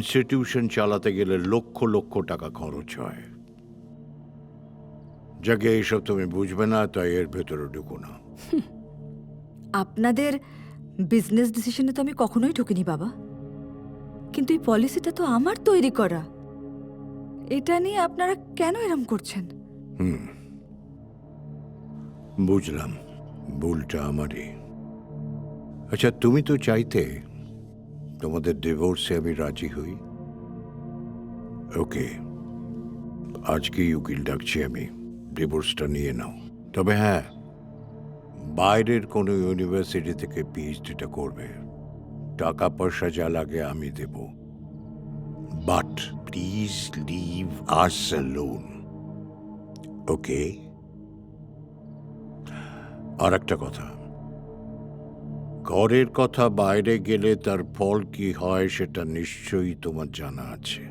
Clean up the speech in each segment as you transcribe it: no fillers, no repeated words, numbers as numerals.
Institution চালাতে গেলে লক্ষ লক্ষ টাকা খরচ হয়। যাকে এইসব তুমি বুঝবে না, তাই এর ভেতরে ঢুকো না। আপনাদের বিজনেস ডিসিশনে তো আমি কখনোই ঢুকিনি বাবা, কিন্তু এই পলিসিটা তো আমার তৈরি করা। এটা নিয়ে আপনারা কেন এরম করছেন? বুঝলাম, ভুলটা আমারই। আচ্ছা, তুমি তো চাইতে তোমাদের ডিভোর্সে আমি রাজি হই। ওকে, আজকেই উকিল ডাকছি আমি, ডিভোর্সটা নিয়ে নাও। তবে হ্যাঁ, বাইরের কোনো ইউনিভার্সিটি থেকে পিএইচডিটা করবে, টাকা পয়সা যা লাগে আমি দেব, but please leave us alone. Okay? আর একটা কথা, ঘরের কথা বাইরে গেলে তার ফল কি হয় সেটা নিশ্চয়ই তোমার জানা আছে।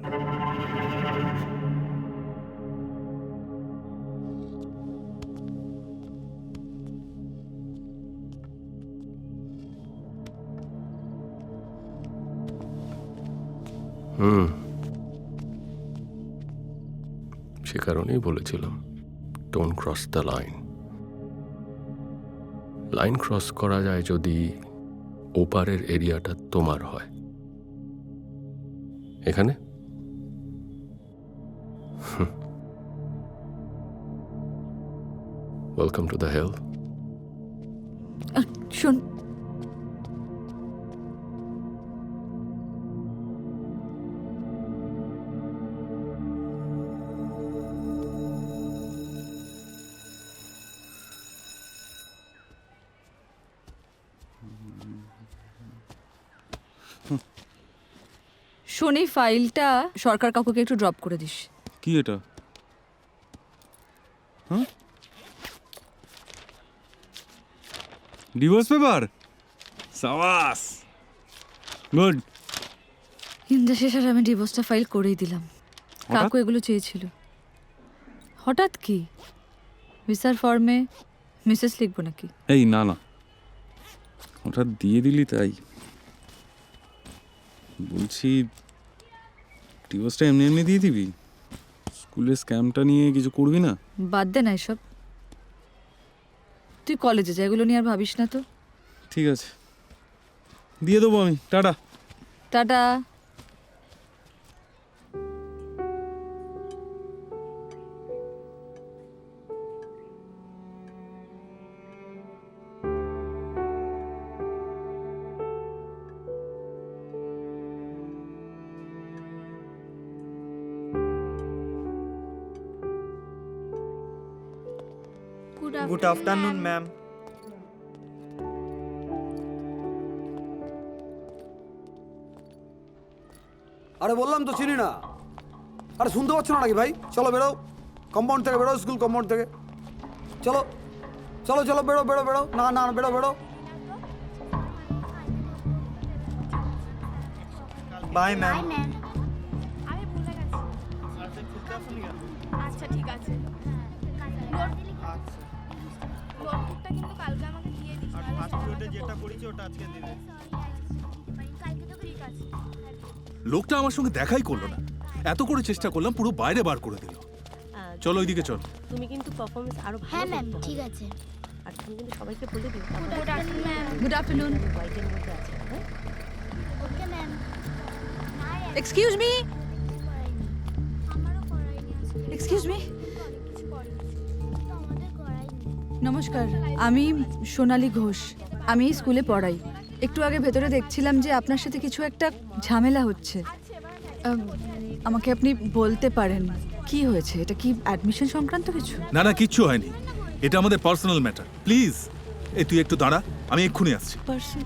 সে কারণেই বলেছিলাম, don't cross the line. Line cross করা যায় যদি ওপারের এরিয়াটা তোমার হয়। এখানে ওয়েলকাম টু দ্য হেল। শোন, শোন, এই ফাইলটা সরকার কাকুকে একটু ড্রপ করে দিস। কি এটা? হ্যাঁ, ডিভোর্স পেপার? সাবাস, গুড। ইন্দা শেষ আর আমি ডিভোর্সটা ফাইল করেই দিলাম। হঠাৎ? কাকু এগুলো চেয়েছিল। হঠাৎ কি? ভিসার ফর্মে মিসেস লিখবো নাকি? এই না না, হঠাৎ দিয়ে দিলি তাই বলছি। ডিভোর্সটা এমনি এমনি দিয়ে দিবি? স্কুলের স্ক্যামটা নিয়ে কিছু করবি না? বাদ দে না এসব, তুই কলেজে যা, এগুলো নিয়ে আর ভাবিস না তো। ঠিক আছে, দিয়ে দেবো আমি। Tata. Tata. Good afternoon, ma'am. আরে বললাম তো চিনি না। আরে শুনতে পাচ্ছ না নাকি ভাই? চলো বেরো, কম্পাউন্ড থেকে বেরো, স্কুল কম্পাউন্ড থেকে। চলো চলো চলো, বেরো বেরো বেরো। না না বেরো বেরো। Bye, ma'am. আমি ভুলে গেছি। আচ্ছা ঠিক আছে। নোটবুকটা কিন্তু কালকে আমাকে দিয়ে দিস। ফার্স্ট পিরিয়ডে যেটা করেছি ওটা আজকে দিবে। কালকে তো ঠিক আছে। লোকটা আমার সঙ্গে দেখাই করলো না। এত করে চেষ্টা করলাম, পুরো বাইরে বার করে দিল। চলো ওইদিকে চল। তুমি কিন্তু পারফরম্যান্স আরো ভালো হ্যাঁ ম্যাম, করতে হবে। ঠিক আছে। আর তুমি কিন্তু সবাইকে বলে দিও good afternoon ma'am. Good afternoon. হোয়াইটের মধ্যে আছে, হ্যাঁ? Okay ma'am. এক্সকিউজ মি, আমারও করাইনি আজকে। Excuse me. কিছু করেনি। তো আমাদের করাইনি। নমস্কার, আমি সোনালী ঘোষ। আমি এই স্কুলে পড়াই। একটু আগে ভেতরে দেখছিলাম যে আপনার সাথে কিছু একটা ঝামেলা হচ্ছে। আমাকে আপনি বলতে পারেন কি হয়েছে? এটা কি অ্যাডমিশন সংক্রান্ত কিছু? না না, কিচ্ছু হয়নি। এটা আমাদের পার্সোনাল ম্যাটার। প্লিজ, এই তুই একটু দাঁড়া, আমি এক্ষুনি আসছি। পার্সন